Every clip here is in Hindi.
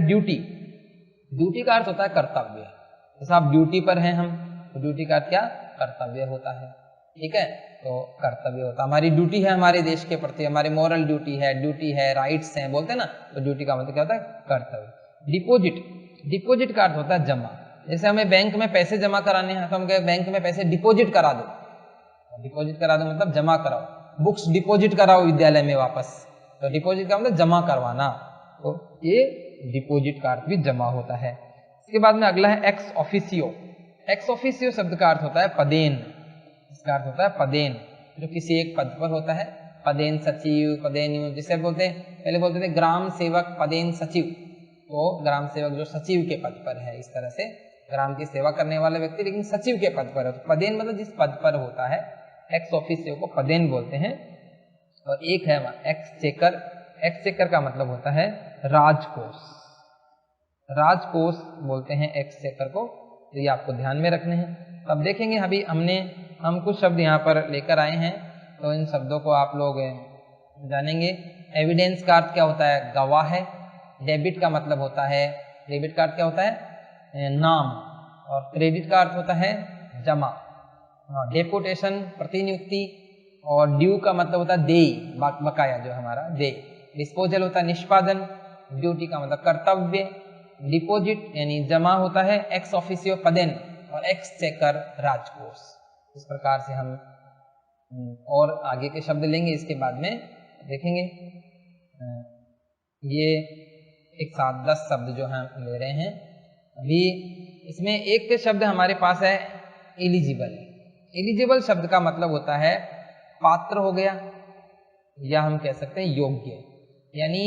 ड्यूटी। ड्यूटी का अर्थ होता है कर्तव्य। जैसे आप ड्यूटी पर हैं हम, तो ड्यूटी का अर्थ क्या? कर्तव्य होता है। ठीक है, तो कर्तव्य होता है, हमारी ड्यूटी है हमारे देश के प्रति, हमारी मॉरल ड्यूटी है, राइट्स हैं, बोलते हैं ना, तो ड्यूटी का मतलब क्या होता है? कर्तव्य। डिपॉजिट, डिपॉजिट का अर्थ होता है जमा। जैसे हमें बैंक में पैसे जमा कराने हैं तो हम कहें बैंक में पैसे डिपॉजिट करा दो। डिपॉजिट करा दो मतलब जमा कराओ। बुक्स डिपॉजिट कराओ विद्यालय में वापस, तो डिपॉजिट का मतलब जमा करवाना, तो ये डिपॉजिट का अर्थ भी जमा होता है। इसके बाद में अगला है एक्स ऑफिसियो। एक्स ऑफिसियो शब्द का अर्थ होता है पदेन। इसका अर्थ होता है पदेन, जो किसी एक पद पर होता है। पदेन सचिव, पदेन, जिसे बोलते हैं, पहले बोलते थे ग्राम सेवक, पदेन सचिव, तो ग्राम सेवक जो सचिव के पद पर है, इस तरह से ग्राम की सेवा करने वाला व्यक्ति लेकिन सचिव के पद पर है, तो पदेन मतलब जिस पद पर होता है, एक्स ऑफिसियो को पदेन बोलते हैं। और एक है एक्सचेकर। एक्सचेकर का मतलब होता है राजकोष। राजकोष बोलते हैं एक्सचेकर को, तो ये आपको ध्यान में रखने हैं। अब देखेंगे अभी हम कुछ शब्द यहाँ पर लेकर आए हैं, तो इन शब्दों को आप लोग जानेंगे। एविडेंस का अर्थ क्या होता है? गवाह है। डेबिट का मतलब होता है, डेबिट का अर्थ क्या होता है? नाम। और क्रेडिट का अर्थ होता है जमा। डेपुटेशन प्रतिनियुक्ति, और ड्यू का मतलब होता है देय, बकाया जो हमारा देय। डिस्पोजल होता है निष्पादन, ड्यूटी का मतलब कर्तव्य, डिपॉजिट यानी जमा होता है, एक्स ऑफिसियो पदेन, और एक्सचेकर राजकोष। इस प्रकार से हम और आगे के शब्द लेंगे, इसके बाद में देखेंगे। ये एक 7-10 शब्द जो हम ले रहे हैं अभी, इसमें एक शब्द हमारे पास है एलिजिबल। एलिजिबल शब्द का मतलब होता है पात्र हो गया, या हम कह सकते हैं योग्य। यानी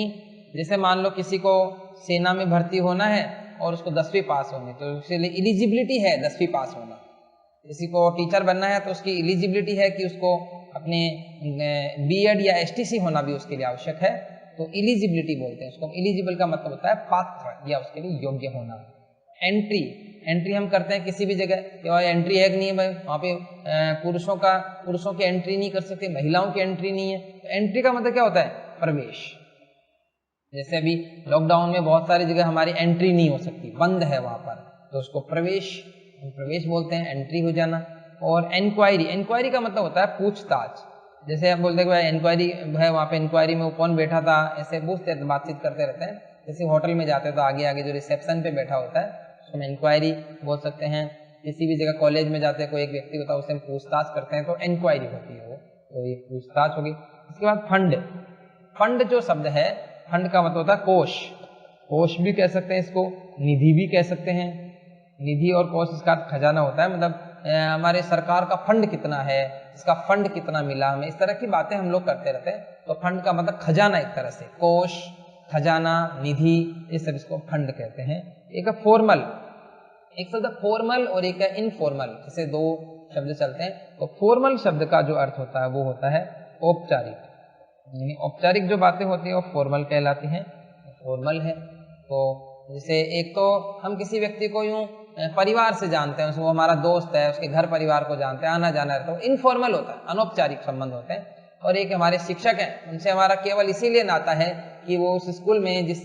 जैसे मान लो किसी को सेना में भर्ती होना है और उसको 10वीं पास होनी, तो उसके लिए एलिजिबिलिटी है 10वीं पास होना। किसी को टीचर बनना है तो उसकी एलिजिबिलिटी है कि उसको अपने बीएड या एसटीसी होना भी उसके लिए आवश्यक है, तो एलिजिबिलिटी बोलते हैं उसको। एलिजिबल का मतलब होता है पात्र या उसके लिए योग्य होना। एंट्री, एंट्री हम करते हैं किसी भी जगह, वहाँ एंट्री है कि नहीं है भाई, वहाँ पे पुरुषों की एंट्री नहीं कर सकते, महिलाओं की एंट्री नहीं है, तो एंट्री का मतलब क्या होता है? प्रवेश। जैसे अभी लॉकडाउन में बहुत सारी जगह हमारी एंट्री नहीं हो सकती, बंद है वहाँ पर, तो उसको प्रवेश बोलते हैं, एंट्री हो जाना। और इंक्वायरी, इंक्वायरी का मतलब होता है पूछताछ। जैसे आप बोलते हैं कि भाई इंक्वायरी है, वहाँ पे इंक्वायरी में वो कौन बैठा था, ऐसे पूछते बातचीत करते रहते हैं। जैसे होटल में जाते हैं तो आगे आगे जो रिसेप्शन पे बैठा होता है उसको इंक्वायरी बोल सकते हैं। किसी भी जगह कॉलेज में जाते हैं, कोई एक व्यक्ति होता है, उससे हम पूछताछ करते हैं, तो इंक्वायरी होती है वो, तो ये पूछताछ होगी। इसके बाद फंड। फंड जो शब्द है, फंड का मतलब होता है कोष। कोष भी कह सकते हैं इसको, निधि भी कह सकते हैं। निधि और कोष इसका खजाना होता है, मतलब हमारे सरकार का फंड कितना है, इसका फंड कितना मिला हमें, इस तरह की बातें हम लोग करते रहते हैं। तो फंड का मतलब खजाना, एक तरह से कोष, खजाना, निधि, ये सब इसको फंड कहते हैं। एक है फॉर्मल, एक शब्द फॉर्मल और एक है इनफॉर्मल, जैसे दो शब्द चलते हैं। तो फॉर्मल शब्द का जो अर्थ होता है वो होता है औपचारिक, यानी औपचारिक जो बातें होती है वो फॉर्मल कहलाती हैं, फॉर्मल है। तो जैसे एक तो हम किसी व्यक्ति को यूं परिवार से जानते हैं, वो हमारा दोस्त है, उसके घर परिवार को जानते हैं, आना जाना रहता है, तो इनफॉर्मल होता है, अनौपचारिक संबंध होते हैं। और एक हमारे शिक्षक हैं, उनसे हमारा केवल इसीलिए नाता है कि वो उस स्कूल में जिस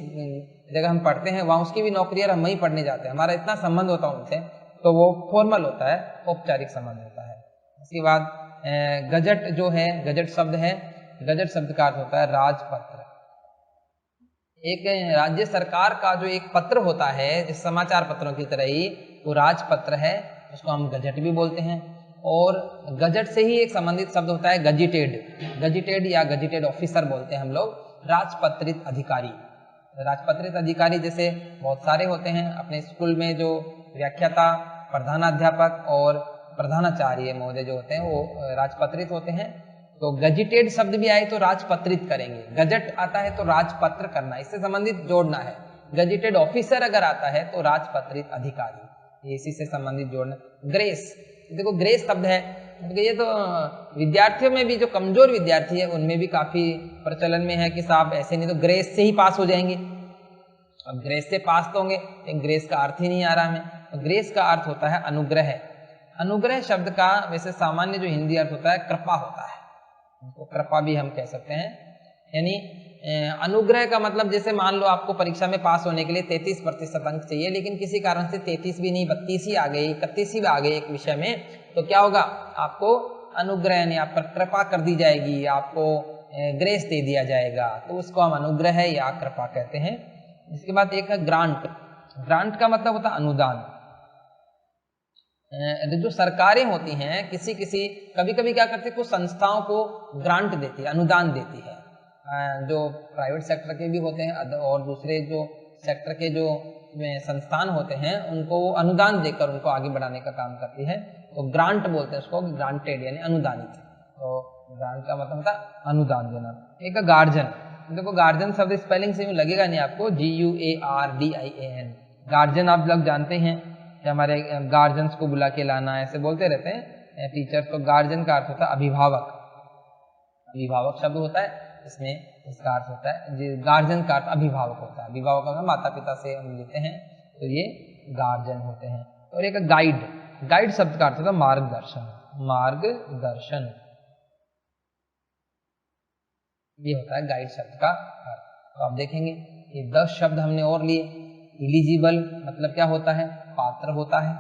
जगह हम पढ़ते हैं वहाँ उसकी भी नौकरी है और हम वहीं पढ़ने जाते हैं, हमारा इतना संबंध होता है उनसे, तो वो फॉर्मल होता है, औपचारिक संबंध होता है। इसके बाद गजट जो है, गजट शब्द है, गजट शब्द का अर्थ होता है राजपत्र। एक राज्य सरकार का जो एक पत्र होता है, जिस समाचार पत्रों की तरह ही, वो राजपत्र है, उसको हम गजट भी बोलते हैं। और गजट से ही एक संबंधित शब्द होता है गजिटेड, गजिटेड या गजिटेड ऑफिसर बोलते हैं हम लोग, राजपत्रित अधिकारी। राजपत्रित अधिकारी जैसे बहुत सारे होते हैं अपने स्कूल में, जो व्याख्याता, प्रधानाध्यापक और प्रधानाचार्य महोदय जो होते हैं वो राजपत्रित होते हैं। तो गजिटेड शब्द भी आए तो राजपत्रित करेंगे, गजट आता है तो राजपत्र करना, इससे संबंधित जोड़ना है। गजिटेड ऑफिसर अगर आता है तो राजपत्रित अधिकारी, इसी से संबंधित जोड़ना। ग्रेस, देखो ग्रेस शब्द है, ये तो विद्यार्थियों में भी, जो कमजोर विद्यार्थी है उनमें भी काफी प्रचलन में है कि साहब ऐसे नहीं तो ग्रेस से ही पास हो जाएंगे। अब ग्रेस से पास तो होंगे, लेकिन ग्रेस का अर्थ ही नहीं आ रहा हमें। तो ग्रेस का अर्थ होता है अनुग्रह। अनुग्रह शब्द का वैसे सामान्य जो हिंदी अर्थ होता है कृपा होता है, उसको कृपा भी हम कह सकते हैं। यानी अनुग्रह का मतलब जैसे मान लो आपको परीक्षा में पास होने के लिए 33% अंक चाहिए, लेकिन किसी कारण से 33 भी नहीं 32 ही आ गई, 31 ही आ गई एक विषय में, तो क्या होगा, आपको अनुग्रह यानी आप पर कृपा कर दी जाएगी, आपको ग्रेस दे दिया जाएगा, तो उसको हम अनुग्रह या कृपा कहते हैं। इसके बाद एक है ग्रांट। ग्रांट का मतलब होता है अनुदान। जो सरकारें होती हैं किसी कभी कभी क्या करती है, कुछ संस्थाओं को ग्रांट देती है, अनुदान देती है। जो प्राइवेट सेक्टर के भी होते हैं और दूसरे जो सेक्टर के जो संस्थान होते हैं उनको वो अनुदान देकर उनको आगे बढ़ाने का काम करती है, तो ग्रांट बोलते हैं उसको, ग्रांटेड यानी अनुदानित। तो ग्रांट का मतलब होता है अनुदान देना। एक गार्जियन। देखो गार्जियन शब्द स्पेलिंग से लगेगा नहीं आपको, GUARDIAN। गार्जियन आप लोग जानते हैं कि हमारे गार्जियंस को बुला के लाना, ऐसे बोलते रहते हैं टीचर। तो गार्जियन का अर्थ होता है अभिभावक। अभिभावक शब्द होता है इसमें, इसका अर्थ होता है गार्जियन का अर्थ अभिभावक होता है। अभिभावक का माता पिता से हम लेते हैं, तो ये गार्जियन होते हैं। और एक गाइड। गाइड शब्द का अर्थ होता है मार्गदर्शन। मार्गदर्शन ये होता है गाइड शब्द का अर्थ। तो आप देखेंगे ये 10 शब्द हमने और लिए। एलिजिबल मतलब क्या होता है, पात्र होता है।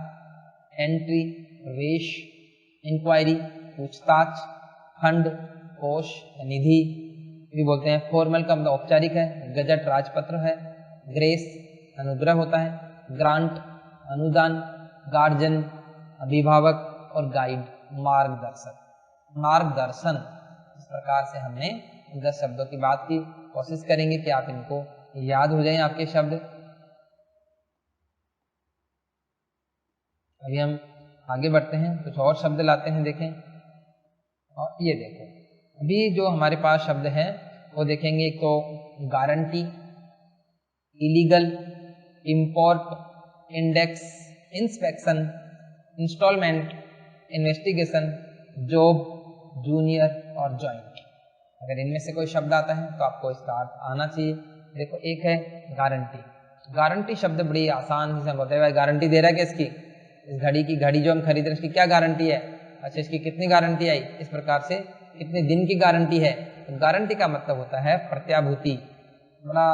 एंट्री, प्रवेश। इंक्वायरी, पूछताछ। फंड, कोष, निधि भी बोलते हैं। फॉर्मल का मतलब औपचारिक है, गजट राजपत्र है। ग्रेस अनुग्रह होता है। ग्रांट अनुदान। गार्जियन अभिभावक। और गाइड मार्गदर्शक। मार्गदर्शन। इस प्रकार से हमने 10 शब्दों की बात की। कोशिश करेंगे कि आप इनको याद हो जाएं आपके शब्द। अभी हम आगे बढ़ते हैं, कुछ और शब्द लाते हैं, देखें। और ये देखो अभी जो हमारे पास शब्द है वो देखेंगे। एक तो guarantee, illegal, import, index, inspection, instalment, investigation, job, junior और ज्वाइंट। अगर इनमें से कोई शब्द आता है तो आपको इसका अर्थ आना चाहिए। देखो एक है गारंटी। गारंटी शब्द बड़ी आसान से होता है, भाई गारंटी दे रहा है कि इसकी, इस घड़ी की, घड़ी जो हम खरीद रहे हैं इसकी क्या गारंटी है, अच्छा इसकी कितनी गारंटी आई, इस प्रकार से कितने दिन की गारंटी है। तो गारंटी का मतलब होता है प्रत्याभूति। बड़ा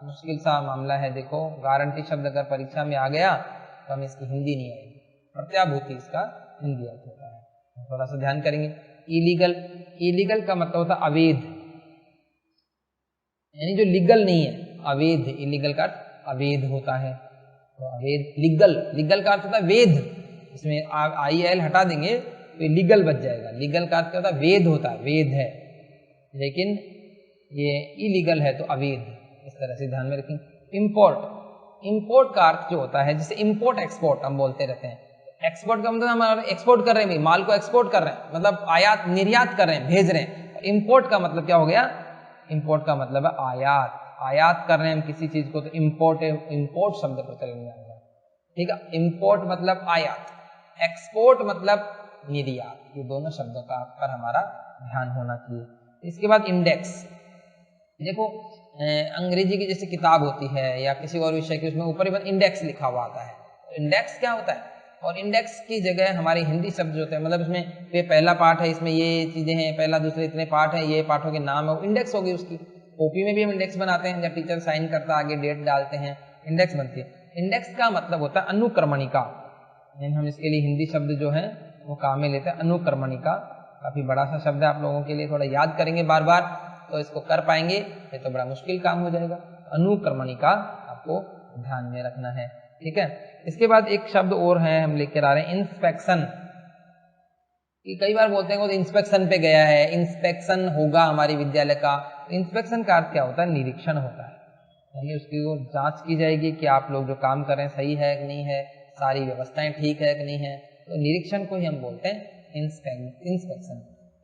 मुश्किल सा मामला है। देखो गारंटी शब्द अगर परीक्षा में आ गया तो हमें इसकी हिंदी नहीं आएगी। प्रत्याभूति इसका हिंदी अर्थ होता है, थोड़ा सा ध्यान करेंगे। इलीगल। इलीगल का मतलब होता है अवैध, यानी जो लीगल नहीं है, अवैध। इलीगल का अर्थ अवैध होता है। तो अवैध, लीगल, लीगल का अर्थ होता है वेद। इसमें IL हटा देंगे तो लीगल बच जाएगा। लीगल का अर्थ क्या होता है, वेद होता है, वेद है। लेकिन ये इलीगल है तो अवैध, इस तरह से ध्यान में रखेंगे। इंपोर्ट। इंपोर्ट का अर्थ जो होता है, जैसे इंपोर्ट एक्सपोर्ट हम बोलते रहते हैं। एक्सपोर्ट का मतलब हम एक्सपोर्ट कर रहे हैं, माल को एक्सपोर्ट कर रहे हैं, मतलब आयात निर्यात कर रहे हैं, भेज रहे हैं। इंपोर्ट का मतलब क्या हो गया, इंपोर्ट का मतलब है आयात। आयात कर रहे हैं हम किसी चीज को, तो इंपोर्ट, इंपोर्ट शब्द प्रचलन में आएगा। ठीक है, इंपोर्ट मतलब आयात, एक्सपोर्ट मतलब निर्यात। ये दोनों शब्दों का पर हमारा ध्यान होना चाहिए। इसके बाद इंडेक्स। देखो अंग्रेजी की जैसे किताब होती है या किसी और विषय की, उसमें ऊपर ही इंडेक्स लिखा हुआ आता है। इंडेक्स क्या होता है, और इंडेक्स की जगह हमारे हिंदी शब्द होते हैं, मतलब इसमें ये पहला पार्ट है, इसमें ये चीजें हैं, पहला दूसरे इतने पार्ट है, ये पार्टों के नाम है, वो इंडेक्स होगी उसकी। कॉपी में भी हम इंडेक्स बनाते हैं, जब टीचर साइन करता है आगे डेट डालते हैं, इंडेक्स बनती है। इंडेक्स का मतलब होता है अनुक्रमणिका। हम इसके लिए हिंदी शब्द जो है वो काम में लेते हैं, अनुक्रमणिका। काफी बड़ा सा शब्द है, आप लोगों के लिए थोड़ा याद करेंगे बार बार तो इसको कर पाएंगे, ये तो बड़ा मुश्किल काम हो जाएगा। अनुक्रमणिका आपको ध्यान में रखना है, ठीक है। इसके बाद एक शब्द और है हम लेकर आ रहे हैं, इंस्पेक्शन। कई बार बोलते हैं वो इंस्पेक्शन पे गया है, इंस्पेक्शन होगा हमारी विद्यालय का। इंस्पेक्शन का अर्थ क्या होता है, निरीक्षण होता है, यानी उसकी वो जांच की जाएगी कि आप लोग जो काम कर रहे हैं सही है कि नहीं है, सारी व्यवस्थाएं ठीक है कि नहीं है। तो निरीक्षण को ही हम बोलते हैं इंस्पेक्शन।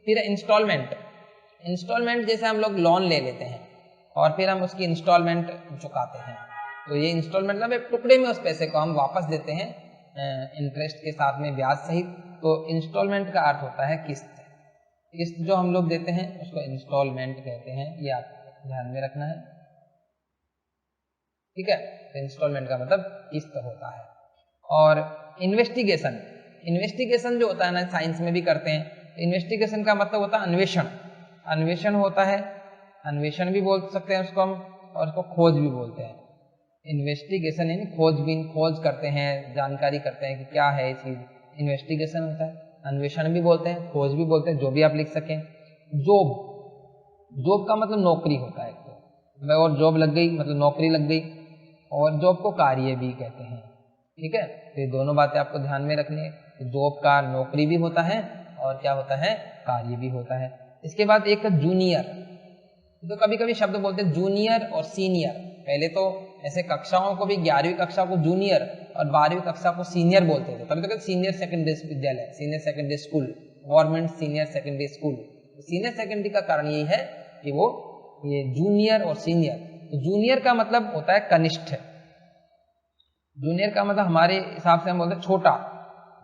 फिर इंस्टॉलमेंट। इंस्टॉलमेंट जैसे हम लोग लोन ले लेते हैं और फिर हम उसकी इंस्टॉलमेंट चुकाते हैं, तो ये इंस्टॉलमेंट मतलब एक टुकड़े में उस पैसे को हम वापस देते हैं इंटरेस्ट के साथ में, ब्याज सहित। तो इंस्टॉलमेंट का अर्थ होता है किस्त। किस्त जो हम लोग देते हैं उसको इंस्टॉलमेंट कहते हैं, ये आप ध्यान में रखना है, ठीक है। तो इंस्टॉलमेंट का मतलब किस्त होता है। और इन्वेस्टिगेशन। इन्वेस्टिगेशन जो होता है ना, साइंस में भी करते हैं। इन्वेस्टिगेशन का मतलब होता है अन्वेषण। अन्वेषण होता है, अन्वेषण भी बोल सकते हैं उसको हम, और उसको खोज भी बोलते हैं। इन्वेस्टिगेशन यानी खोजबीन, खोज करते हैं, जानकारी करते हैं कि क्या है ये चीज, इन्वेस्टिगेशन होता है। अन्वेषण भी बोलते हैं, खोज भी बोलते हैं, जो भी आप लिख सकें। जॉब, जॉब का मतलब नौकरी होता है तो, और जॉब लग गई मतलब नौकरी लग गई, और जॉब को कार्य भी कहते हैं। ठीक है, तो ये दोनों बातें आपको ध्यान में रखनी है। जॉब का नौकरी भी होता है और क्या होता है, कार्य भी होता है। इसके बाद एक जूनियर, तो कभी कभी शब्द बोलते हैं जूनियर और सीनियर। पहले तो ऐसे कक्षाओं को भी 11वीं कक्षा को जूनियर और 12वीं कक्षा को सीनियर बोलते थे, तभी तो कहते सीनियर सेकेंडरी विद्यालय, senior secondary school, government senior secondary school. Senior secondary का कारण यही है कि वो ये जूनियर और सीनियर, तो जूनियर का मतलब होता है कनिष्ठ। जूनियर का मतलब हमारे हिसाब से हम बोलते हैं छोटा,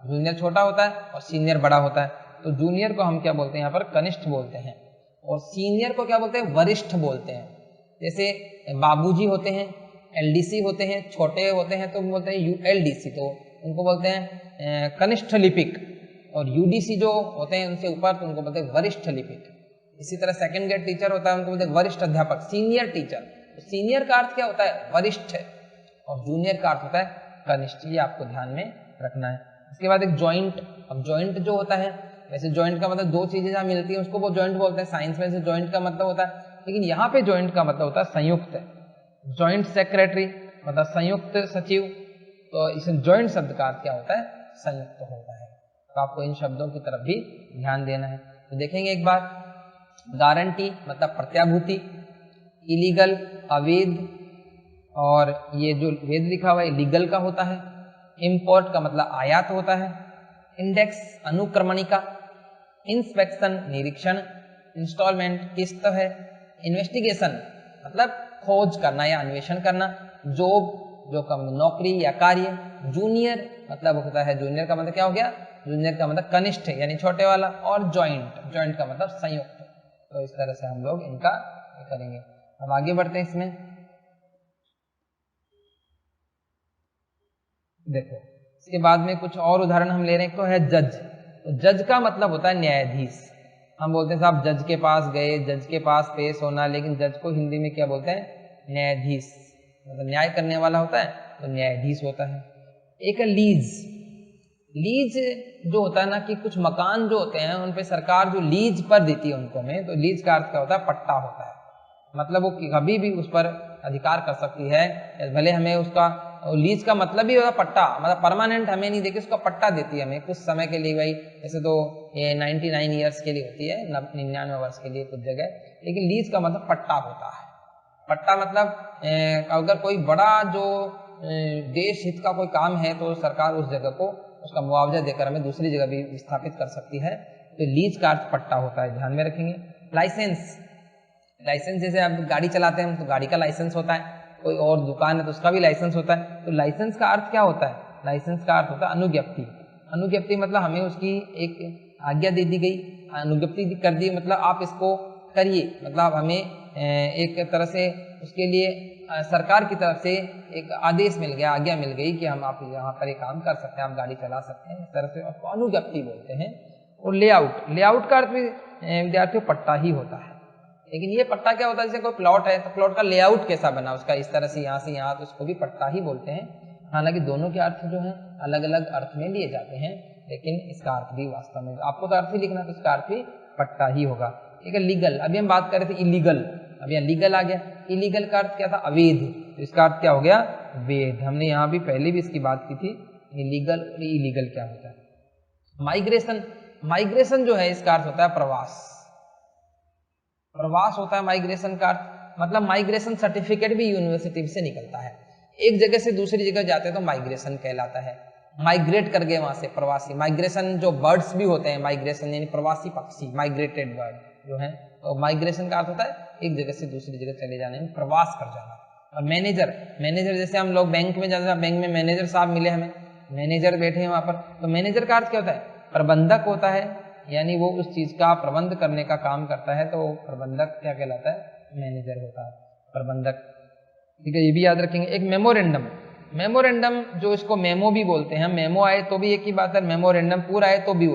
जूनियर छोटा होता है और सीनियर बड़ा होता है, तो जूनियर को हम क्या बोलते हैं यहाँ पर, कनिष्ठ बोलते हैं। और सीनियर को क्या बोलते हैं, वरिष्ठ बोलते हैं। जैसे बाबूजी होते हैं, एलडीसी होते हैं, छोटे होते हैं तो बोलते हैं यूएलडीसी, तो उनको बोलते हैं कनिष्ठ लिपिक। और यूडीसी जो होते हैं उनसे ऊपर तो उनको बोलते हैं वरिष्ठ लिपिक। इसी तरह सेकंड ग्रेड टीचर होता है, उनको बोलते हैं वरिष्ठ अध्यापक, सीनियर टीचर। तो सीनियर का अर्थ क्या होता है, वरिष्ठ, और जूनियर का अर्थ होता है कनिष्ठ। ये आपको ध्यान में रखना है। इसके बाद एक जॉइंट। अब जॉइंट जो होता है, वैसे जॉइंट का मतलब दो चीजें जहाँ मिलती हैं उसको वो जॉइंट बोलते हैं, साइंस में से जॉइंट का मतलब होता है, लेकिन यहाँ पे जॉइंट का मतलब होता है संयुक्त। जॉइंट सेक्रेटरी मतलब संयुक्त सचिव, तो इस जॉइंट शब्द का अर्थ क्या होता है, संयुक्त होता है। तो आपको इन शब्दों की तरफ भी ध्यान देना है। तो देखेंगे एक बार, गारंटी मतलब प्रत्याभूति, इलीगल अवैध, और ये जो वेद लिखा हुआ है लीगल का होता है। इंपोर्ट का मतलब आयात होता है। इंडेक्स अनुक्रमणिका, इंस्पेक्शन निरीक्षण, इंस्टॉलमेंट किस्त है। इन्वेस्टिगेशन मतलब खोज करना या अन्वेषण करना। जॉब जो का मतलब नौकरी या कार्य। जूनियर मतलब होता है, जूनियर का मतलब क्या हो गया, जूनियर का मतलब कनिष्ठ यानी छोटे वाला। और जॉइंट, जॉइंट का मतलब संयुक्त। तो इस तरह से हम लोग इनका करेंगे। अब आगे बढ़ते हैं इसमें। देखो इसके बाद में कुछ और उदाहरण हम ले रहे हैं। एक तो है जज। तो जज का मतलब होता है न्यायाधीश। हम बोलते हैं साहब जज के पास गए, जज के पास पेश होना, लेकिन जज को हिंदी में क्या बोलते हैं, न्यायाधीश। मतलब न्याय करने वाला होता है तो न्यायाधीश होता है। एक है लीज। लीज जो होता है ना कि कुछ मकान जो होते हैं उन पे सरकार जो लीज पर देती है उनको में, तो लीज का अर्थ क्या होता है, पट्टा होता है। मतलब वो कभी भी उस पर अधिकार कर सकती है, भले हमें उसका लीज का मतलब ही होगा पट्टा, मतलब परमानेंट हमें नहीं देती, उसका पट्टा देती है हमें कुछ समय के लिए। भाई जैसे तो ये 99 ईयर्स के लिए होती है, 99 वर्ष के लिए कुछ जगह, लेकिन लीज का मतलब पट्टा होता है। पट्टा मतलब अगर कोई बड़ा जो देश हित का कोई काम है तो सरकार उस जगह को उसका मुआवजा देकर हमें दूसरी जगह भी विस्थापित कर सकती है। तो लीज का अर्थ पट्टा होता है, ध्यान में रखेंगे। लाइसेंस, लाइसेंस जैसे आप गाड़ी चलाते हैं तो गाड़ी का लाइसेंस होता है, कोई और दुकान है तो उसका भी लाइसेंस होता है। तो लाइसेंस का अर्थ क्या होता है, लाइसेंस का अर्थ होता है अनुज्ञप्ति। अनुज्ञप्ति मतलब हमें उसकी एक आज्ञा दे दी गई, अनुज्ञप्ति कर दी, मतलब आप इसको करिए, मतलब हमें एक तरह से उसके लिए सरकार की तरफ से एक आदेश मिल गया, आज्ञा मिल गई कि हम आप यहाँ पर एक काम कर सकते हैं, आप गाड़ी चला सकते हैं, इस तरह से उसको अनुज्ञप्ति बोलते हैं। और लेआउट, लेआउट का अर्थ भी विद्यार्थियों पट्टा ही होता है। लेकिन ये पट्टा क्या होता है, जैसे कोई प्लॉट है तो प्लॉट का लेआउट कैसा बना उसका, इस तरह से यहाँ तो उसको भी पट्टा ही बोलते हैं। हालांकि दोनों के अर्थ जो हैं अलग अलग अर्थ में लिए जाते हैं, लेकिन इसका अर्थ भी वास्तव में आपको तो अर्थ ही लिखना, तो इसका अर्थ भी पट्टा ही होगा। ठीक है, लीगल, अभी हम बात कर रहे थे इलीगल, अब यहाँ लीगल आ गया। इलीगल का अर्थ क्या था, अवैध, तो इसका अर्थ क्या हो गया, वैध। हमने यहाँ भी पहले भी इसकी बात की थी, इलीगल और इलीगल क्या होता है। माइग्रेशन, माइग्रेशन जो है इसका अर्थ होता है प्रवास, प्रवास होता है माइग्रेशन का अर्थ। मतलब माइग्रेशन सर्टिफिकेट भी यूनिवर्सिटी से निकलता है, एक जगह से दूसरी जगह जाते हैं तो माइग्रेशन कहलाता है। माइग्रेट कर गए वहां से, प्रवासी। माइग्रेशन जो बर्ड्स भी होते हैं, माइग्रेशन यानी प्रवासी पक्षी, माइग्रेटेड बर्ड जो है, तो माइग्रेशन का अर्थ होता है एक जगह से दूसरी जगह चले जाने में, प्रवास कर जाना। और मैनेजर, मैनेजर जैसे हम लोग बैंक में जाते हैं, बैंक में मैनेजर साहब मिले हमें, मैनेजर बैठे हैं वहां पर, तो मैनेजर का अर्थ क्या होता है, प्रबंधक होता है, यानी वो उस चीज का प्रबंध करने का काम करता है, तो प्रबंधक क्या कहलाता है, मैनेजर होता है, प्रबंधक। ठीक है, ये भी याद रखेंगे। एक मेमोरेंडम, मेमोरेंडम जो इसको मेमो भी बोलते हैं, मेमो आए तो भी एक ही बात है, मेमोरेंडम पूरा आए तो भी वही।